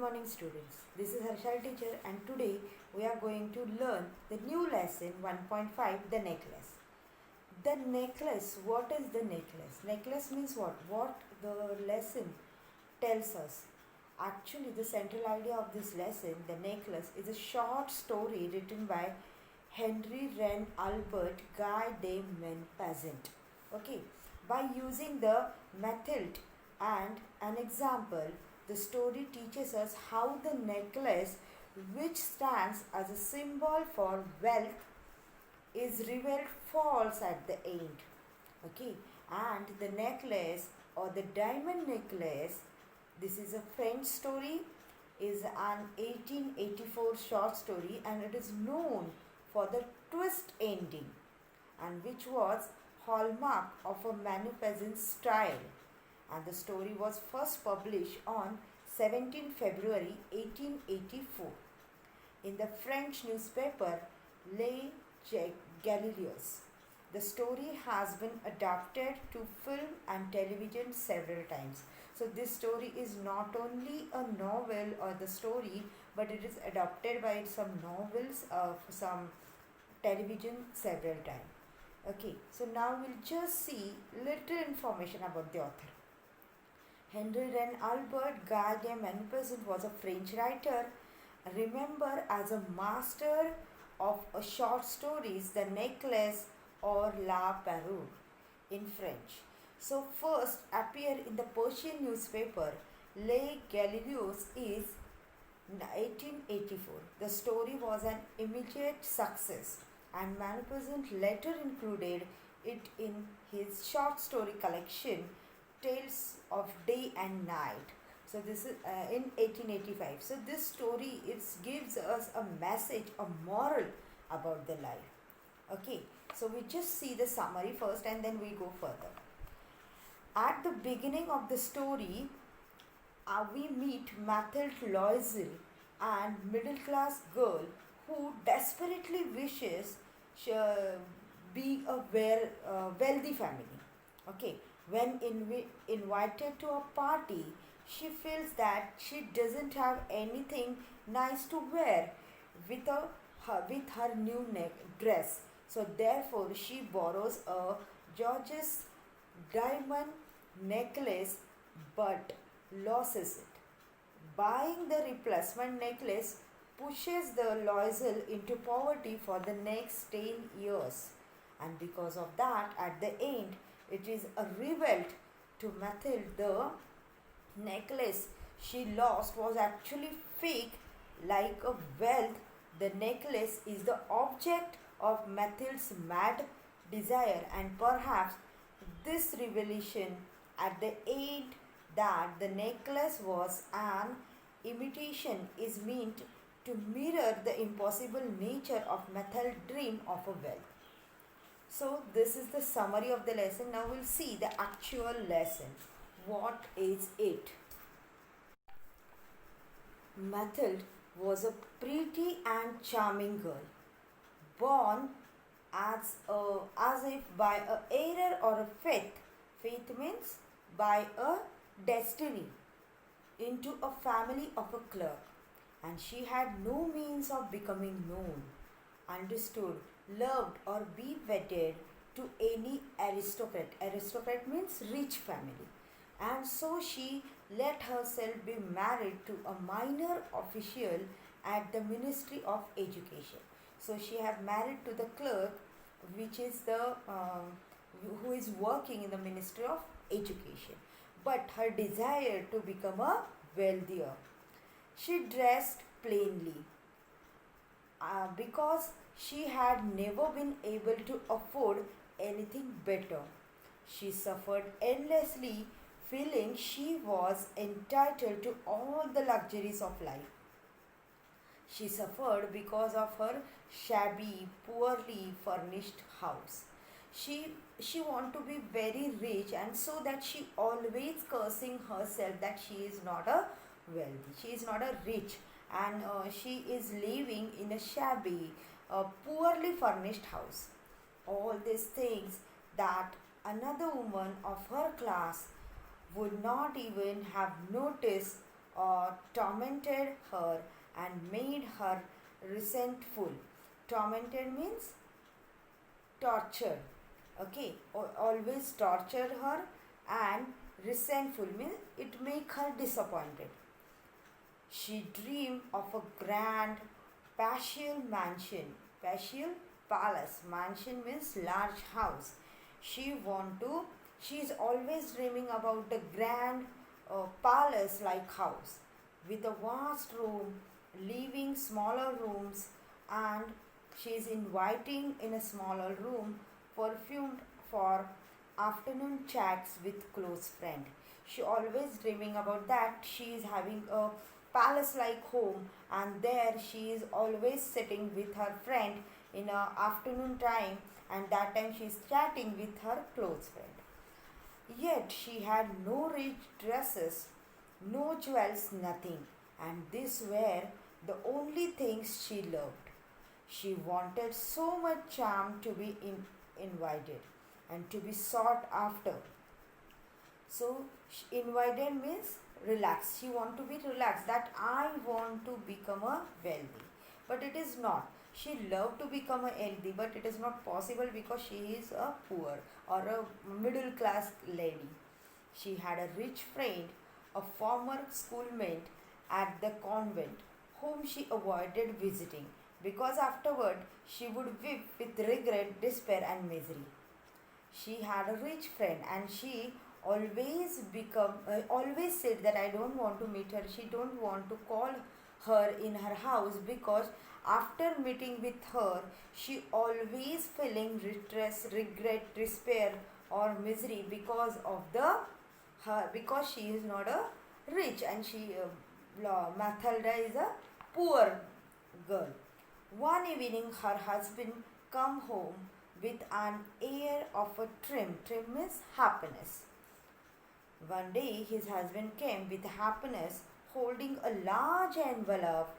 morning students. This is Harshal teacher and today we are going to learn the new lesson 1.5, the necklace. The necklace, what is the necklace? Necklace means what? What the lesson tells us. Actually, the central idea of this lesson, the necklace, is a short story written by Henry Wren Albert Guy de Maupassant. Okay, by using the method and an example, the story teaches us how the necklace, which stands as a symbol for wealth, is revealed false at the end. Okay, and the necklace or the diamond necklace, this is a French story, is an 1884 short story and it is known for the twist ending and which was hallmark of a Maupassant style, and the story was first published on 17 February 1884 in the French newspaper Les Galileos. The story has been adapted to film and television several times. So this story is not only a novel or the story, but it is adapted by some novels of some television several times. Okay, so now we'll just see little information about the author. Henry Wren Albert Guy de Maupassant was a French writer, remembered as a master of short stories, The Necklace or La Parure in French. So first appeared in the Persian newspaper Les Galileos is 1884. The story was an immediate success and Maupassant later included it in his short story collection Tales of Day and Night. So this is in 1885. So this story gives us a message, a moral about the life. Okay, so we just see the summary first and then we go further. At the beginning of the story, we meet Mathilde Loisel, and middle class girl who desperately wishes she be a wealthy family. Okay, when invited to a party, she feels that she doesn't have anything nice to wear with her new dress. So therefore, she borrows a George's diamond necklace but loses it. Buying the replacement necklace pushes the Loisel into poverty for the next 10 years. And because of that, at the end, it is revealed to Mathilde the necklace she lost was actually fake, like a wealth. The necklace is the object of Mathilde's mad desire, and perhaps this revelation at the end that the necklace was an imitation is meant to mirror the impossible nature of Mathilde's dream of a wealth. So this is the summary of the lesson. Now we'll see the actual lesson. What is it? Mathilde was a pretty and charming girl, born as if by a error or a faith. Faith means by a destiny, into a family of a clerk, and she had no means of becoming known, understood, loved or be wedded to any aristocrat. Aristocrat means rich family. And so she let herself be married to a minor official at the Ministry of Education. So she had married to the clerk, which is the who is working in the Ministry of Education. But her desire to become a wealthier. She dressed plainly because she had never been able to afford anything better. She suffered endlessly, feeling she was entitled to all the luxuries of life. She suffered because of her shabby, poorly furnished house. She wanted to be very rich, and so that she always cursing herself that she is not a wealthy, she is not a rich, and she is living in a shabby, poorly furnished house. All these things that another woman of her class would not even have noticed tormented her and made her resentful. Tormented means tortured. Okay, always tortured her, and resentful means it make her disappointed. She dreamed of a grand palatial mansion. Palatial palace. Mansion means large house. She want to. She is always dreaming about the grand palace like house with a vast room, leaving smaller rooms, and she is inviting in a smaller room, perfumed for afternoon chats with close friend. She always dreaming about that. She is having a palace like home, and there she is always sitting with her friend in a afternoon time, and that time she is chatting with her close friend. Yet she had no rich dresses, no jewels, nothing, and these were the only things she loved. She wanted so much charm to be invited and to be sought after. So invited means relaxed. She want to be relaxed. That I want to become a wealthy, but it is not. She loved to become a healthy, but it is not possible because she is a poor or a middle class lady. She had a rich friend, a former schoolmate at the convent, whom she avoided visiting because afterward she would weep with regret, despair, and misery. She had a rich friend, and she always said that I don't want to meet her. She don't want to call her in her house because after meeting with her, she always feeling distress, regret, despair, or misery because of the her because she is not a rich, and Mathilda is a poor girl. One evening, her husband come home with an air of a trim means happiness. One day, his husband came with happiness, holding a large envelope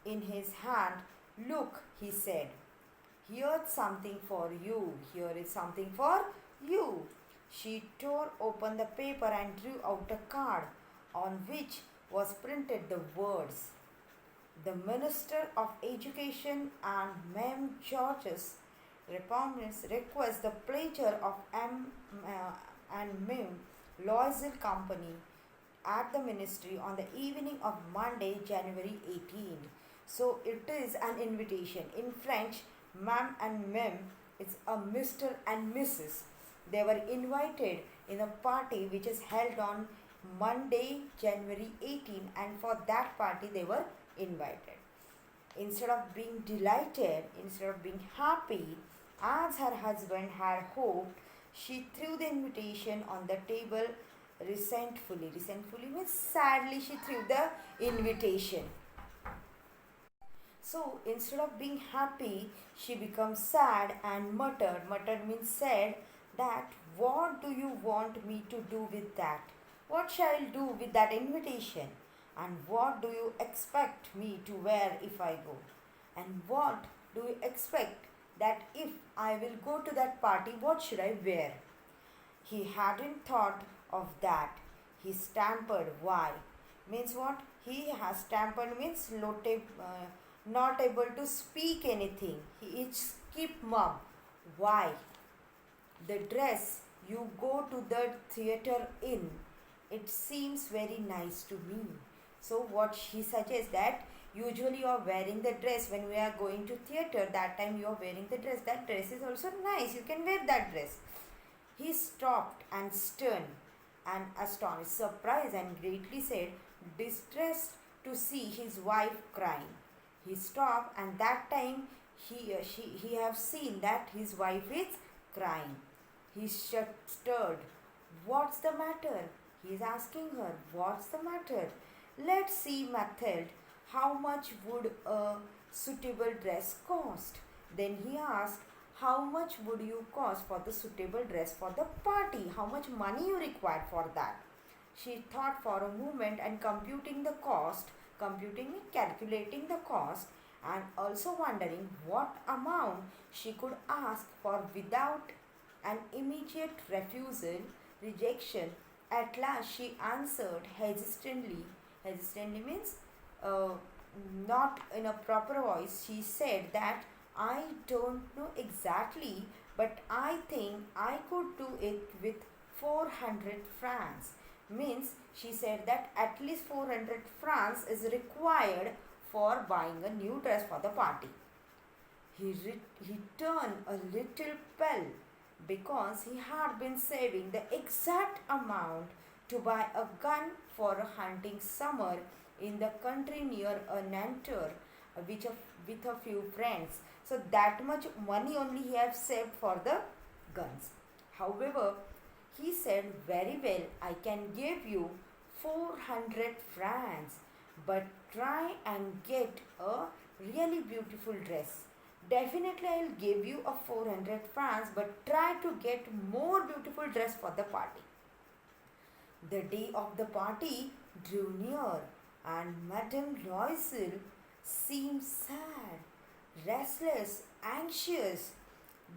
in his hand. Look, he said, here's something for you. Here is something for you. She tore open the paper and drew out a card on which was printed the words, the Minister of Education and Mem George's Reformers request the pleasure of and Mem Loisel Company at the ministry on the evening of Monday, January 18th. So it is an invitation. In French, Mam and Mem is a Mr. and Mrs. They were invited in a party which is held on Monday, January 18, and for that party they were invited. Instead of being delighted, instead of being happy, as her husband had hoped, she threw the invitation on the table resentfully. Resentfully means sadly she threw the invitation. So instead of being happy, she becomes sad and muttered. Muttered means said that what do you want me to do with that? What shall I do with that invitation? And what do you expect me to wear if I go? And what do you expect that if I will go to that party, what should I wear? He hadn't thought of that. He stammered. Why? Means what? He has stammered means not able to speak anything. He is keep mum. Why? The dress you go to the theatre in, it seems very nice to me. So what she suggests that usually you are wearing the dress when we are going to theatre. That time you are wearing the dress. That dress is also nice. You can wear that dress. He stopped and stern and astonished, surprised and greatly said, distressed to see his wife crying. He stopped, and that time he have seen that his wife is crying. He stuttered. What's the matter? He is asking her, what's the matter? Let's see, Mathilde, how much would a suitable dress cost? Then he asked, how much would you cost for the suitable dress for the party? How much money you require for that? She thought for a moment, and calculating the cost, and also wondering what amount she could ask for without an immediate rejection. At last she answered hesitantly, Hesitantly means uh, not in a proper voice. She said that I don't know exactly, but I think I could do it with 400 francs. Means she said that at least 400 francs is required for buying a new dress for the party. He turned a little pale because he had been saving the exact amount to buy a gun for a hunting summer in the country near a Nanterre with a few friends. So that much money only he have saved for the guns. However, he said, very well, I can give you 400 francs, but try and get a really beautiful dress. Definitely, I will give you a 400 francs, but try to get more beautiful dress for the party. The day of the party drew near, and Madame Loisel seemed sad, restless, anxious,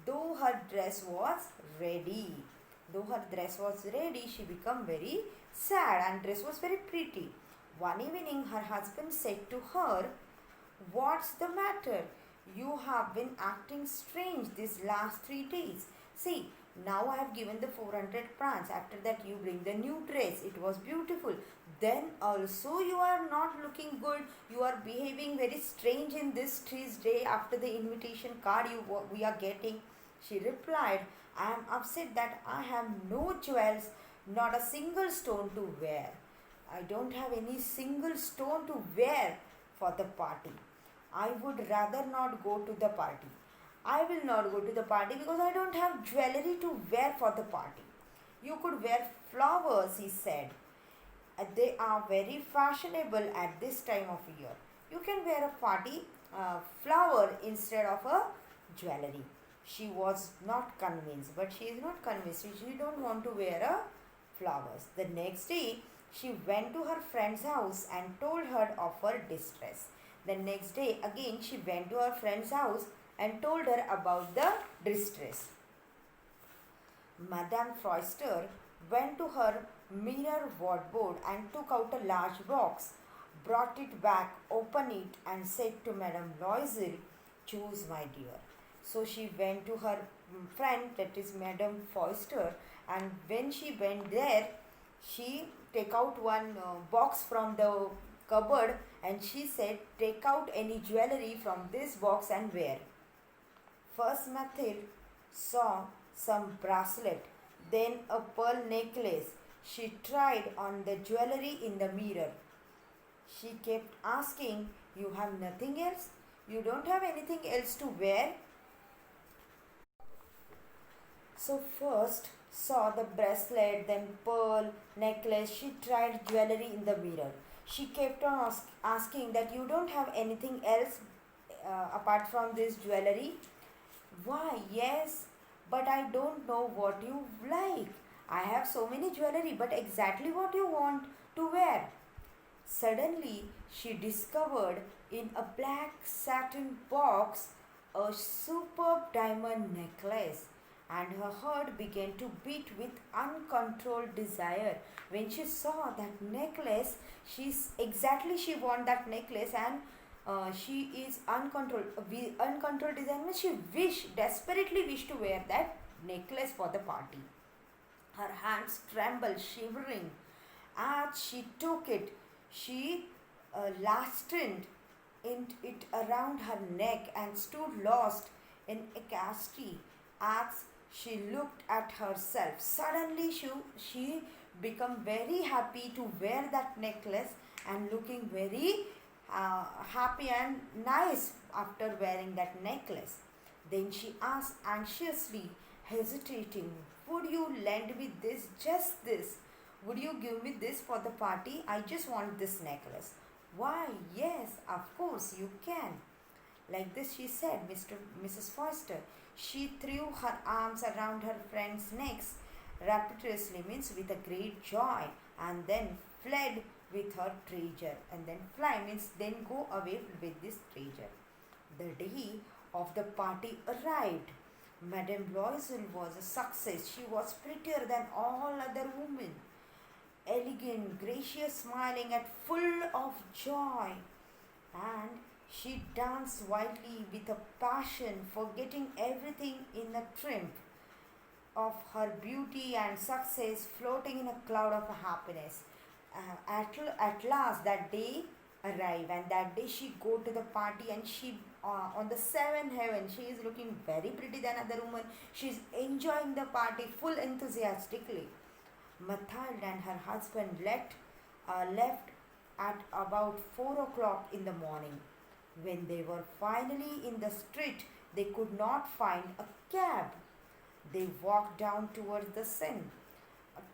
though her dress was ready. Though her dress was ready, she became very sad and dress was very pretty. One evening, her husband said to her, "What's the matter? You have been acting strange these last 3 days. See, now I have given the 400 francs. After that, you bring the new dress. It was beautiful. Then also you are not looking good. You are behaving very strange in this Tuesday after the invitation card we are getting." She replied, "I am upset that I have no jewels, not a single stone to wear. I don't have any single stone to wear for the party. I would rather not go to the party. I will not go to the party because I don't have jewelry to wear for the party." "You could wear flowers," he said. "They are very fashionable at this time of year. You can wear a party flower instead of a jewelry." She was not convinced, but she is not convinced. She don't want to wear a flowers. The next day, she went to her friend's house and told her of her distress. The next day, again, she went to her friend's house and told her about the distress. Madame Forster went to her mirror wardrobe and took out a large box, brought it back, opened it, and said to Madame Loisel, "Choose, my dear." So she went to her friend, that is Madame Forster, and when she went there, she take out one box from the cupboard and she said, "Take out any jewelry from this box and wear." First Mathilde saw some bracelet, then a pearl necklace. She tried on the jewelry in the mirror. She kept asking, "You have nothing else? You don't have anything else to wear?" So first saw the bracelet, then pearl necklace. She tried jewelry in the mirror. She kept on asking that, "You don't have anything else apart from this jewelry?" "Why, yes, but I don't know what you like. I have so many jewelry, but exactly what you want to wear." Suddenly, she discovered in a black satin box a superb diamond necklace, and her heart began to beat with uncontrolled desire. When she saw that necklace, she want that necklace, and she is uncontrolled desire means she desperately wished to wear that necklace for the party. Her hands trembled, shivering. As she took it, she lasted it around her neck and stood lost in ecstasy as she looked at herself. Suddenly, she became very happy to wear that necklace and looking very happy and nice after wearing that necklace. Then she asked anxiously, hesitating, "Would you lend me this, just this? Would you give me this for the party? I just want this necklace." "Why, yes, of course you can." Like this she said, Mrs. Forster. She threw her arms around her friend's necks rapturously, means with a great joy, and then fled with her treasure. And then fly means then go away with this treasure. The day of the party arrived. Madame Loisel was a success. She was prettier than all other women. elegant, gracious, smiling and full of joy. And she danced wildly with a passion, forgetting everything in the triumph of her beauty and success, floating in a cloud of happiness. At last, that day arrived, and that day she go to the party, and she on the seventh heaven. She is looking very pretty than other woman. She is enjoying the party full enthusiastically. Mathilde and her husband left at about 4 o'clock in the morning. When they were finally in the street, they could not find a cab. They walked down towards the Seine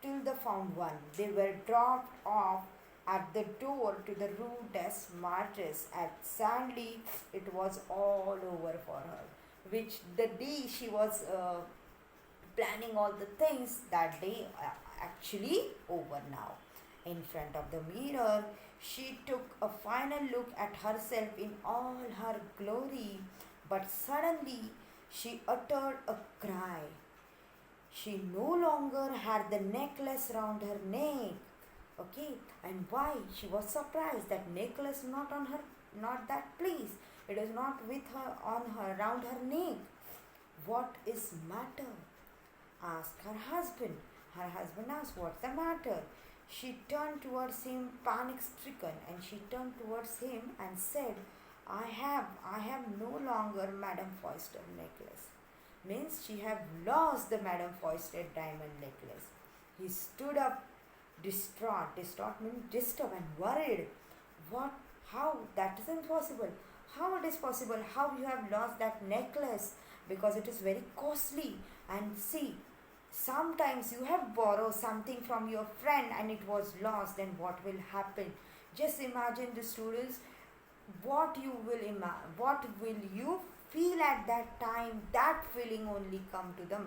till they found one. They were dropped off at the door to the Rue des Martyrs, and sadly it was all over for her. Which the day she was planning all the things, that day actually over now. In front of the mirror, she took a final look at herself in all her glory, but suddenly she uttered a cry. She no longer had the necklace round her neck. Okay, and why? She was surprised that necklace not that place. It is not with her on her round her neck. What is matter? Asked her husband. Her husband asked, what's the matter? She turned towards him, panic stricken, and she turned towards him and said, I have no longer Madame Foyster necklace. Means she have lost the Madame Foyster diamond necklace. He stood up, distraught. Distraught means disturbed and worried. What? How? That is impossible. How it is possible? How you have lost that necklace? Because it is very costly. And see, sometimes you have borrowed something from your friend and it was lost, then what will happen? Just imagine the students, what will you feel at that time? That feeling only come to the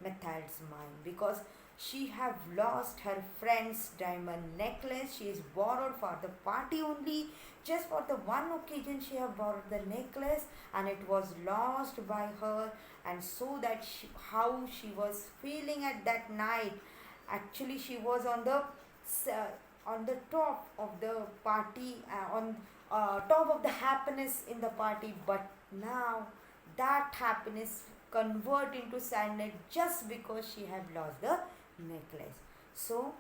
Mathilde's mind, because she have lost her friend's diamond necklace. She is borrowed for the party only. Just for the one occasion she have borrowed the necklace, and it was lost by her. And so that how she was feeling at that night. Actually, she was on the top of the party, on top of the happiness in the party. But now that happiness convert into sadness just because she have lost the necklace. So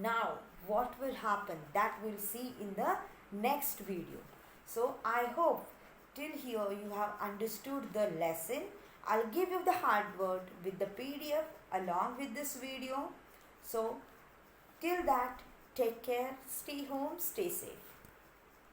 now what will happen, that we'll see in the next video. So I hope till here you have understood the lesson. I'll give you the hardware with the PDF along with this video. So till that, take care, stay home, stay safe.